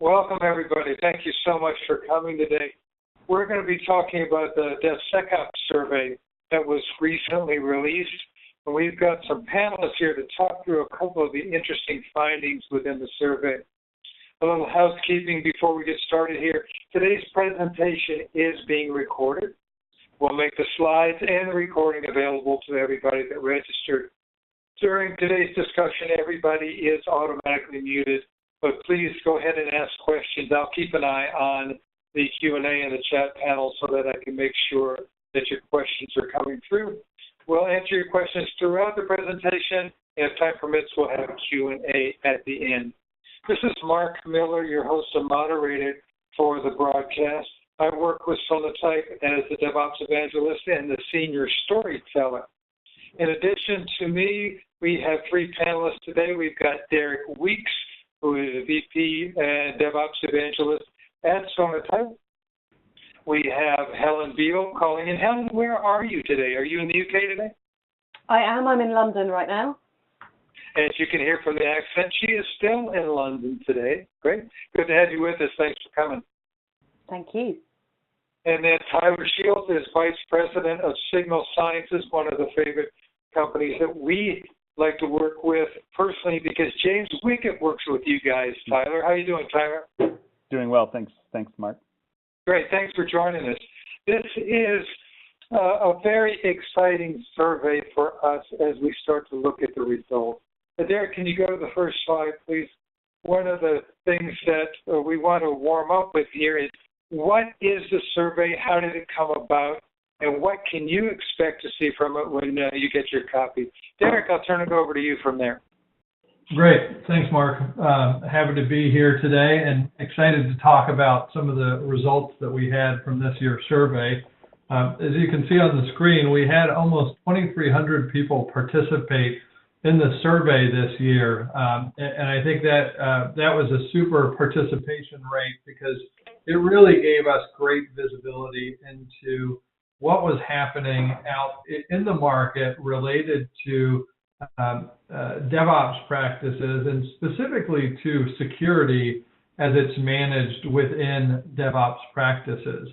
Welcome, everybody. Thank you so much for coming today. We're going to be talking about the DevSecOps survey that was recently released. And we've got some panelists here to talk through a couple of the interesting findings within the survey. A little housekeeping before we get started here. Today's presentation is being recorded. We'll make the slides and the recording available to everybody that registered. During today's discussion, everybody is automatically muted, but please go ahead and ask questions. I'll keep an eye on the Q&A and the chat panel so that I can make sure that your questions are coming through. We'll answer your questions throughout the presentation. If time permits, we'll have a Q&A at the end. This is Mark Miller, your host and moderator for the broadcast. I work with Sonatype as the DevOps evangelist and the senior storyteller. In addition to me, we have three panelists today. We've got Derek Weeks, who is a VP and DevOps evangelist at Sonatype. We have Helen Beale calling in. Helen, where are you today? Are you in the UK today? I am. I'm in London right now. As you can hear from the accent, she is still in London today. Great. Good to have you with us. Thanks for coming. Thank you. And then Tyler Shields is Vice President of Signal Sciences, one of the favorite companies that we like to work with personally because James Wickett works with you guys, Tyler. How are you doing, Tyler? Doing well. Thanks, Mark. Great. Thanks for joining us. This is a very exciting survey for us as we start to look at the results. Derek, can you go to the first slide, please? One of the things that we want to warm up with here is what is the survey, how did it come about, and what can you expect to see from it when you get your copy? Derek, I'll turn it over to you from there. Great. Thanks, Mark. Happy to be here today and excited to talk about some of the results that we had from this year's survey. As you can see on the screen, we had almost 2,300 people participate in the survey this year. And I think that that was a super participation rate because it really gave us great visibility into what was happening out in the market related to DevOps practices and specifically to security as it's managed within DevOps practices.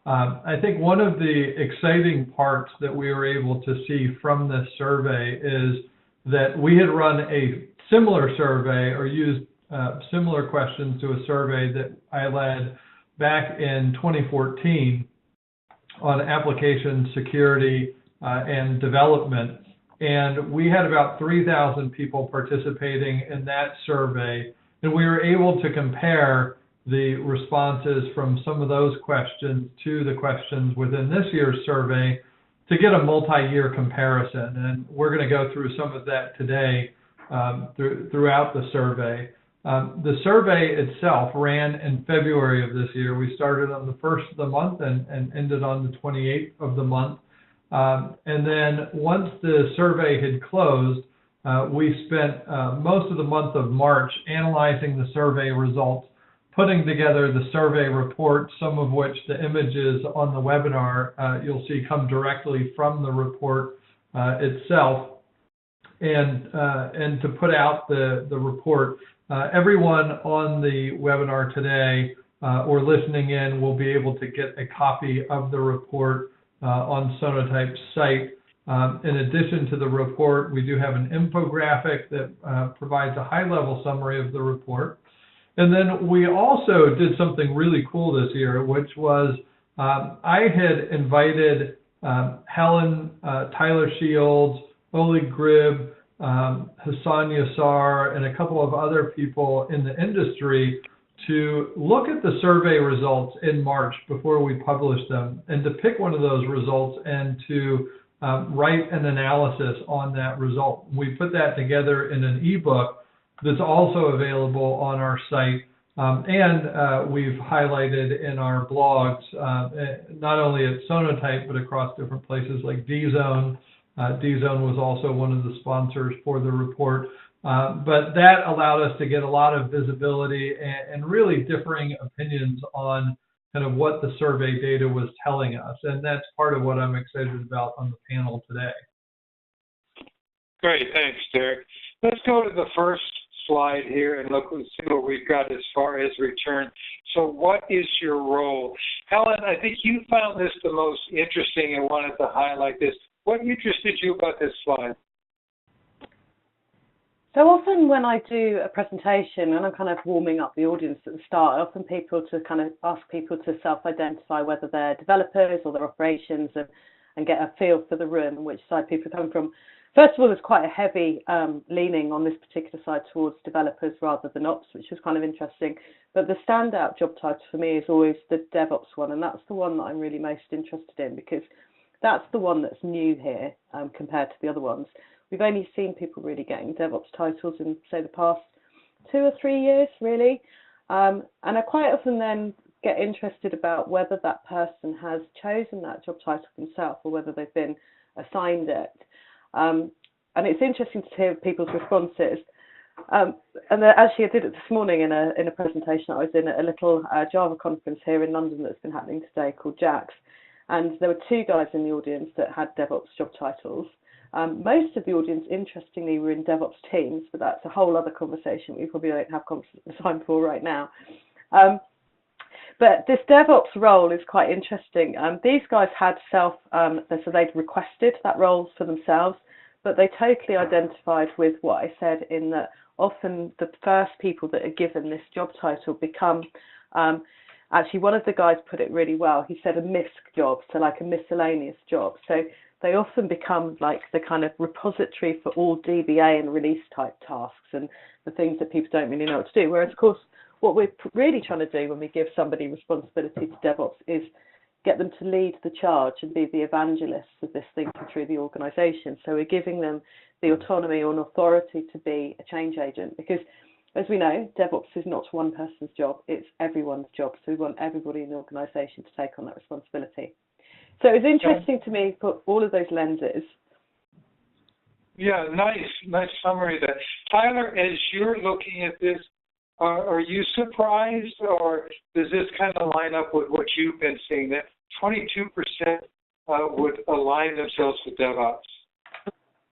I think one of the exciting parts that we were able to see from this survey is that we had run a similar survey or used similar questions to a survey that I led back in 2014 on application security and development. And we had about 3,000 people participating in that survey. And we were able to compare the responses from some of those questions to the questions within this year's survey to get a multi-year comparison. And we're going to go through some of that today throughout the survey. The survey itself ran in February of this year. We started on the 1st of the month and ended on the 28th of the month. And then once the survey had closed, we spent most of the month of March analyzing the survey results, putting together the survey report, some of which the images on the webinar you'll see come directly from the report itself, and to put out the report. Everyone on the webinar today or listening in will be able to get a copy of the report on Sonatype's site. In addition to the report, we do have an infographic that provides a high-level summary of the report. And then we also did something really cool this year, which was I had invited Helen, Tyler Shields, Oleg Grib, Hassan Yassar, and a couple of other people in the industry to look at the survey results in March before we published them and to pick one of those results and to write an analysis on that result. We put that together in an ebook that's also available on our site, and we've highlighted in our blogs, not only at Sonatype, but across different places like DZone. DZone was also one of the sponsors for the report. But that allowed us to get a lot of visibility and really differing opinions on kind of what the survey data was telling us. And that's part of what I'm excited about on the panel today. Great, thanks, Derek. Let's go to the first slide here and let's see what we've got as far as return. So what is your role? Helen, I think you found this the most interesting and wanted to highlight this. What interested you about this slide? So often when I do a presentation and I'm kind of warming up the audience at the start, I often ask people to self-identify whether they're developers or they're operations and get a feel for the room and which side people are coming from. First of all, there's quite a heavy leaning on this particular side towards developers rather than ops, which is kind of interesting. But the standout job title for me is always the DevOps one, and that's the one that I'm really most interested in because that's the one that's new here compared to the other ones. We've only seen people really getting DevOps titles in, say, the past 2 or 3 years, really. And I quite often then get interested about whether that person has chosen that job title themselves or whether they've been assigned it. And it's interesting to hear people's responses. Actually, I did it this morning in a presentation I was in at a little Java conference here in London that's been happening today called JAX. And there were 2 guys in the audience that had DevOps job titles. Most of the audience, interestingly, were in DevOps teams, but that's a whole other conversation we probably don't have time for right now. But this DevOps role is quite interesting. These guys had so they'd requested that role for themselves, but they totally identified with what I said in that often the first people that are given this job title become, actually one of the guys put it really well. He said a MISC job, so like a miscellaneous job. So they often become like the kind of repository for all DBA and release type tasks and the things that people don't really know what to do. Whereas, of course, what we're really trying to do when we give somebody responsibility to DevOps is get them to lead the charge and be the evangelists of this thinking through the organisation. So we're giving them the autonomy or an authority to be a change agent because, as we know, DevOps is not one person's job, it's everyone's job. So we want everybody in the organisation to take on that responsibility. So it was interesting to me for all of those lenses. Yeah, nice summary there. Tyler, as you're looking at this, are you surprised, or does this kind of line up with what you've been seeing, that 22% would align themselves with DevOps?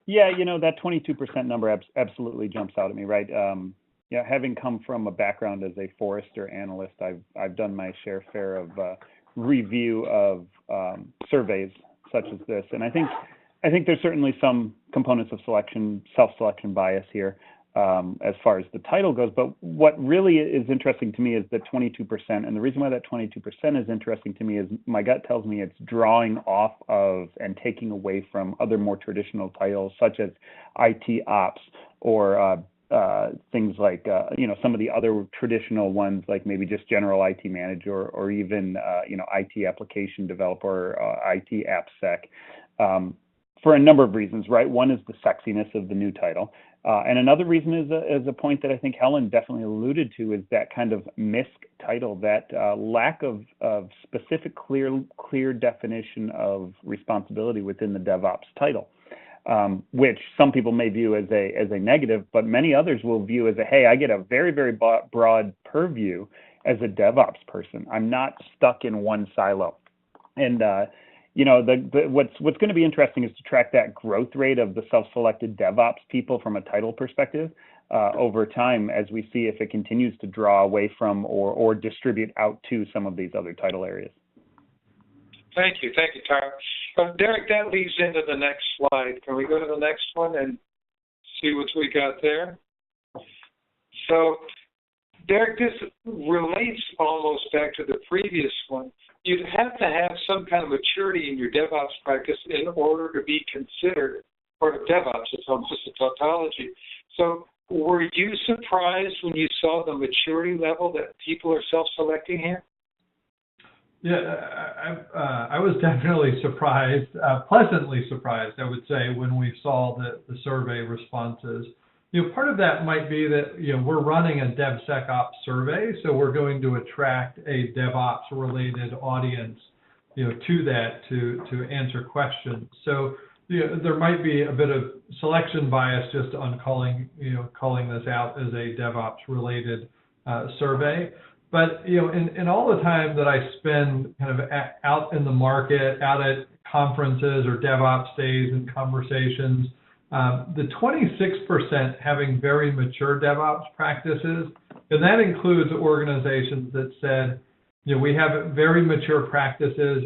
Yeah, that 22% number absolutely jumps out at me, right? Yeah, having come from a background as a Forrester analyst, I've done my share of review of surveys such as this, and I think there's certainly some components of self-selection bias here as far as the title goes. But what really is interesting to me is the 22%, and the reason why that 22% is interesting to me is my gut tells me it's drawing off of and taking away from other more traditional titles such as IT ops or things like some of the other traditional ones, like maybe just general IT manager or even IT application developer, IT AppSec, for a number of reasons, right? One is the sexiness of the new title, and another reason is a point that I think Helen definitely alluded to, is that kind of MISC title, that lack of specific, clear definition of responsibility within the DevOps title. Which some people may view as a negative, but many others will view as a, hey, I get a very, very broad purview as a DevOps person. I'm not stuck in one silo. And what's going to be interesting is to track that growth rate of the self-selected DevOps people from a title perspective over time, as we see if it continues to draw away from or distribute out to some of these other title areas. Thank you, Tyler. Derek, that leads into the next slide. Can we go to the next one and see what we got there? So, Derek, this relates almost back to the previous one. You'd have to have some kind of maturity in your DevOps practice in order to be considered part of DevOps. It's almost a tautology. So, were you surprised when you saw the maturity level that people are self-selecting here? Yeah, I was definitely surprised, pleasantly surprised, I would say, when we saw the survey responses. Part of that might be that, we're running a DevSecOps survey, so we're going to attract a DevOps-related audience, to that to answer questions. So, there might be a bit of selection bias just on calling this out as a DevOps-related survey. But, in all the time that I spend kind of out in the market, out at conferences or DevOps days and conversations, The 26% having very mature DevOps practices, and that includes organizations that said, we have very mature practices